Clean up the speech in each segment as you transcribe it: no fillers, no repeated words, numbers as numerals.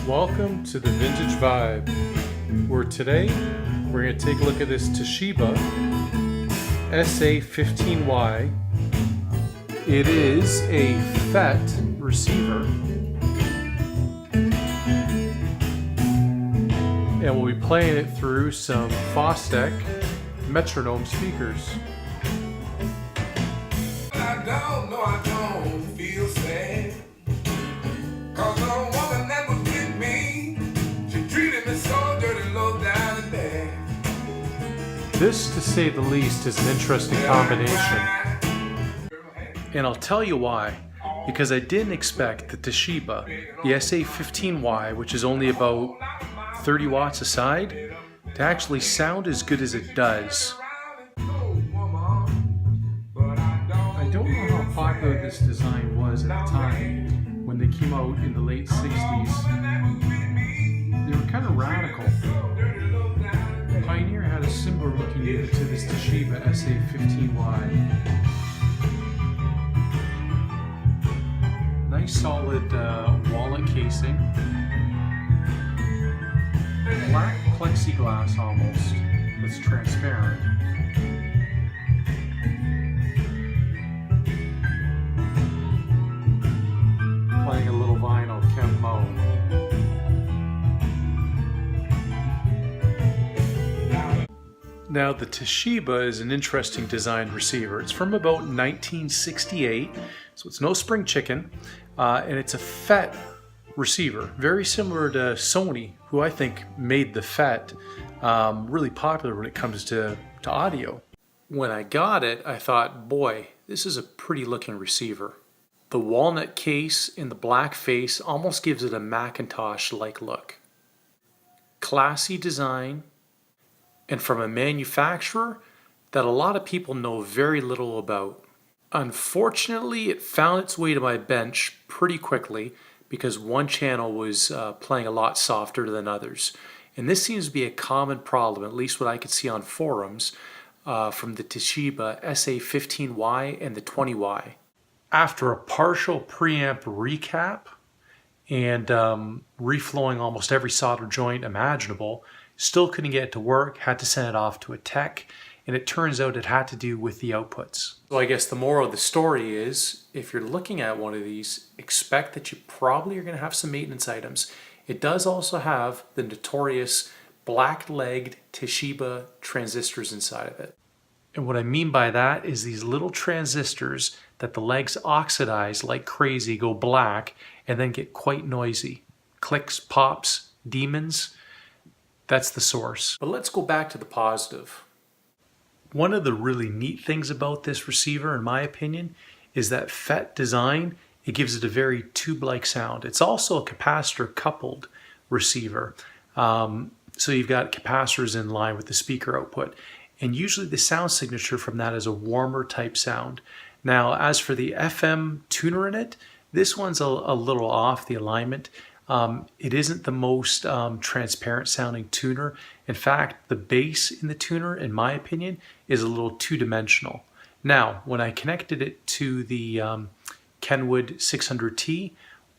Welcome to the Vintage Vibe, where today we're going to take a look at this Toshiba SA-15Y. It is a FET receiver, and we'll be playing it through some Fostech metronome speakers. I don't feel sad, 'cause the woman that was with me, she treated me so dirty, low down and bad. This, to say the least, is an interesting combination. And I'll tell you why. Because I didn't expect the Toshiba, the SA-15Y, which is only about 30 watts a side, to actually sound as good as it does. I don't know how popular this design was at the time when they came out in the late 60s. They were kind of radical. Pioneer had a similar looking unit to this Toshiba SA-15Y. Nice solid wallet casing. Black plexiglass almost, that's transparent. Playing a little vinyl Kemmo. Now the Toshiba is an interesting design receiver. It's from about 1968, so it's no spring chicken, and it's a FET receiver, very similar to Sony, who I think made the FET really popular when it comes to audio. When I got it, I thought, boy, this is a pretty looking receiver. The walnut case in the black face almost gives it a Macintosh-like look. Classy design, and from a manufacturer that a lot of people know very little about. Unfortunately, it found its way to my bench pretty quickly because one channel was playing a lot softer than others. And this seems to be a common problem, at least what I could see on forums, from the Toshiba SA-15Y and the 20Y. After a partial preamp recap and reflowing almost every solder joint imaginable, still couldn't get it to work, had to send it off to a tech, and it turns out it had to do with the outputs. So I guess the moral of the story is, if you're looking at one of these, expect that you probably are going to have some maintenance items. It does also have the notorious black-legged Toshiba transistors inside of it. And what I mean by that is these little transistors that the legs oxidize like crazy, go black, and then get quite noisy. Clicks, pops, demons. That's the source. But let's go back to the positive. One of the really neat things about this receiver, in my opinion, is that FET design. It gives it a very tube-like sound. It's also a capacitor-coupled receiver. So you've got capacitors in line with the speaker output. And usually the sound signature from that is a warmer type sound. Now, as for the FM tuner in it, this one's a little off the alignment. It isn't the most transparent sounding tuner. In fact, the bass in the tuner, in my opinion, is a little two-dimensional. Now, when I connected it to the Kenwood 600T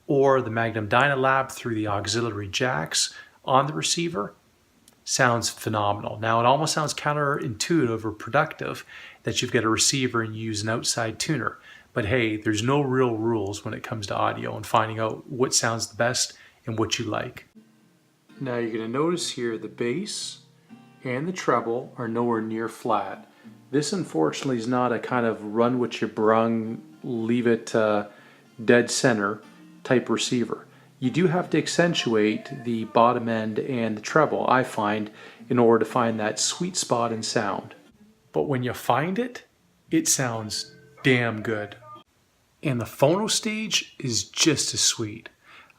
or the Magnum Dynalab through the auxiliary jacks on the receiver, sounds phenomenal. Now, it almost sounds counterintuitive or productive that you've got a receiver and you use an outside tuner. But hey, there's no real rules when it comes to audio and finding out what sounds the best and what you like. Now you're going to notice here the bass and the treble are nowhere near flat. This unfortunately is not a kind of run with your brung, leave it dead center type receiver. You do have to accentuate the bottom end and the treble, I find, in order to find that sweet spot in sound. But when you find it, it sounds damn good. And the phono stage is just as sweet.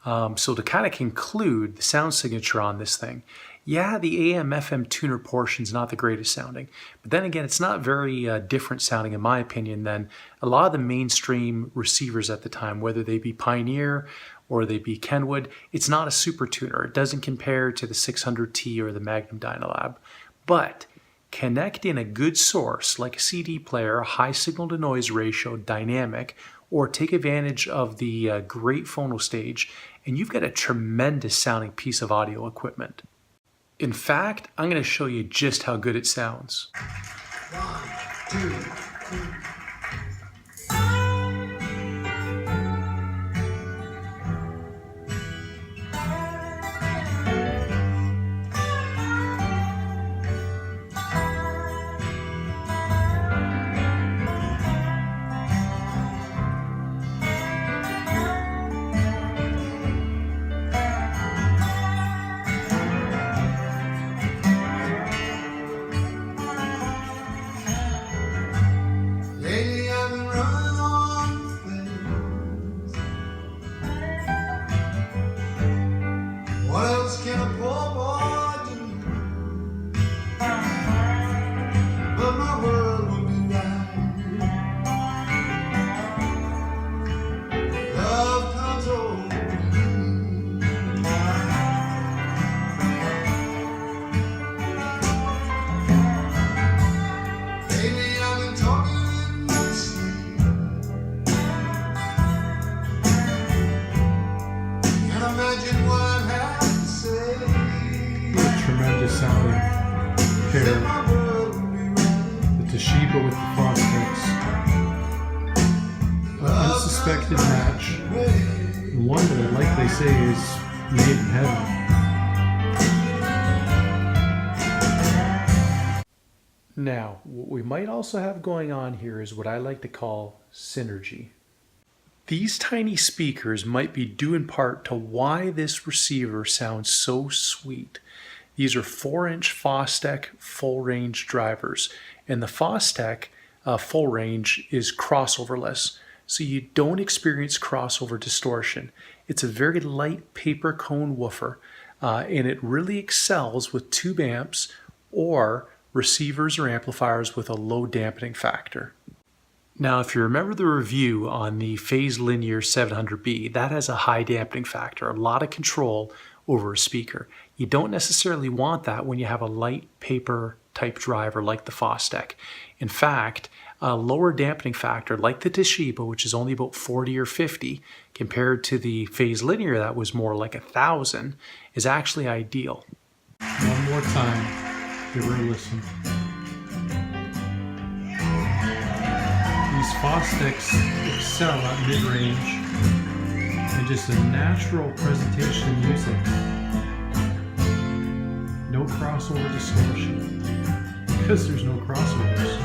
So to kind of conclude the sound signature on this thing, yeah, the AM/FM tuner portion is not the greatest sounding, but then again, it's not very different sounding, in my opinion, than a lot of the mainstream receivers at the time, whether they be Pioneer or they be Kenwood. It's not a super tuner. It doesn't compare to the 600T or the Magnum Dynalab, but connect in a good source like a CD player, high signal to noise ratio, dynamic, or take advantage of the great phono stage, and you've got a tremendous sounding piece of audio equipment. In fact, I'm going to show you just how good it sounds. 1, 2, 3. Lately I've been running on things. What else can a poor boy do? But my world will be right. Love comes over me. Lately I've been talking in my sleep. Can't imagine what I have to say. A tremendous sounding pair. My world will be right. The Toshiba with the Fosdex. An unsuspected match. And one that I like they say is made in heaven. Now, what we might also have going on here is what I like to call synergy. These tiny speakers might be due in part to why this receiver sounds so sweet. These are 4-inch Fostec full range drivers, and the Fostec full range is crossoverless, so you don't experience crossover distortion. It's a very light paper cone woofer, and it really excels with tube amps or receivers or amplifiers with a low dampening factor. Now, if you remember the review on the Phase Linear 700B, that has a high dampening factor, a lot of control over a speaker. You don't necessarily want that when you have a light paper type driver like the Fostec. In fact, a lower dampening factor like the Toshiba, which is only about 40 or 50, compared to the Phase Linear that was more like 1,000, is actually ideal. One more time. Give her a listen. These Fostecs excel at mid-range and just a natural presentation of music. No crossover distortion because there's no crossovers.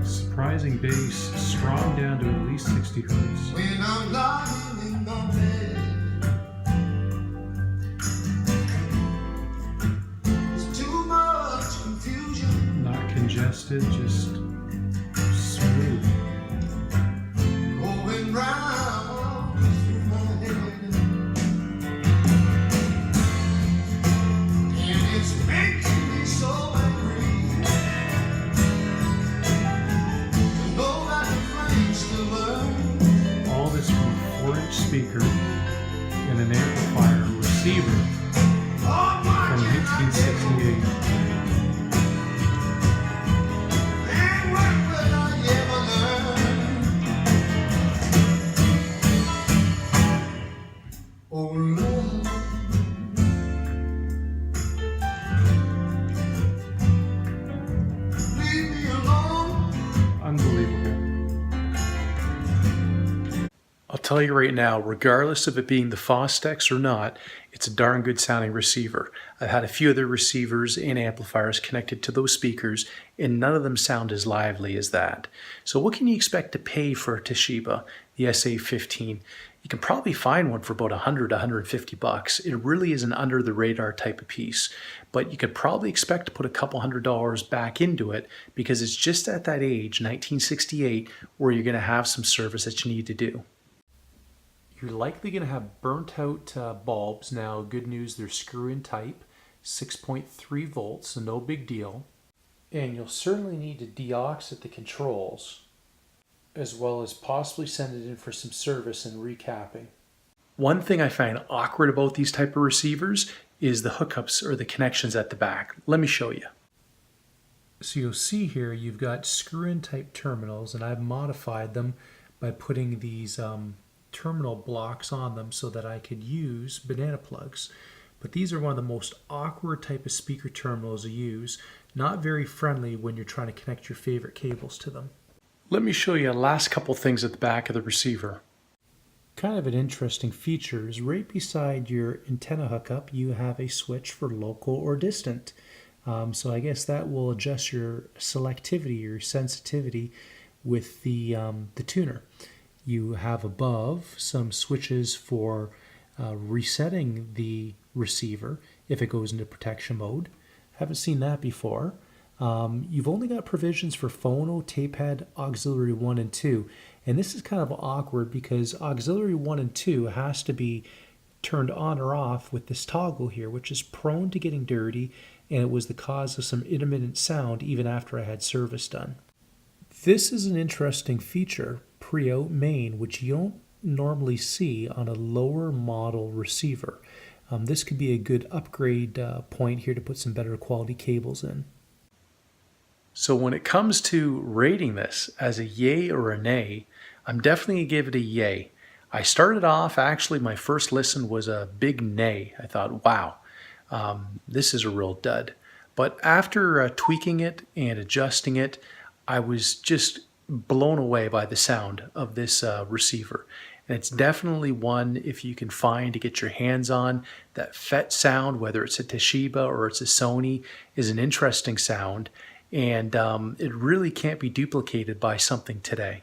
Surprising bass, strong down to at least 60 hertz. When I'm lying in my bed, there's too much confusion. Not congested, just smooth. Going round through my head, and it's making me so angry to know that the things to learn. All this from a 4-inch speaker and an amplifier receiver Oh, why from can't I get 1968. and what will I ever learn? Oh, love. Leave me alone. Unbelievable. I'll tell you right now, regardless of it being the Fostex or not, it's a darn good sounding receiver. I've had a few other receivers and amplifiers connected to those speakers, and none of them sound as lively as that. So what can you expect to pay for a Toshiba, the SA-15? You can probably find one for about $100 to $150. It really is an under the radar type of piece, but you could probably expect to put a couple $100 back into it because it's just at that age, 1968, where you're going to have some service that you need to do. You're likely going to have burnt out bulbs. Now, good news, they're screw-in type, 6.3 volts, so no big deal. And you'll certainly need to deoxit the controls as well as possibly send it in for some service and recapping. One thing I find awkward about these type of receivers is the hookups or the connections at the back. Let me show you. So you'll see here you've got screw-in type terminals, and I've modified them by putting these terminal blocks on them so that I could use banana plugs. But these are one of the most awkward type of speaker terminals to use, not very friendly when you're trying to connect your favorite cables to them. Let me show you the last couple things at the back of the receiver. Kind of an interesting feature is right beside your antenna hookup you have a switch for local or distant. So I guess that will adjust your selectivity, your sensitivity with the tuner. You have above some switches for resetting the receiver if it goes into protection mode. Haven't seen that before. You've only got provisions for phono, tape head, auxiliary 1 and 2. And this is kind of awkward because auxiliary 1 and 2 has to be turned on or off with this toggle here, which is prone to getting dirty, and it was the cause of some intermittent sound even after I had service done. This is an interesting feature, pre-out main, which you don't normally see on a lower model receiver. This could be a good upgrade point here to put some better quality cables in. So when it comes to rating this as a yay or a nay, I'm definitely going to give it a yay. I started off, actually my first listen was a big nay. I thought, wow, this is a real dud. But after tweaking it and adjusting it, I was just blown away by the sound of this receiver. And it's definitely one, if you can find to get your hands on, that FET sound, whether it's a Toshiba or it's a Sony, is an interesting sound. And it really can't be duplicated by something today.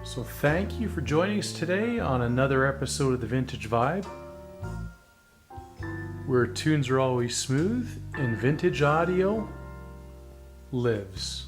So thank you for joining us today on another episode of The Vintage Vibe, where tunes are always smooth and vintage audio lives.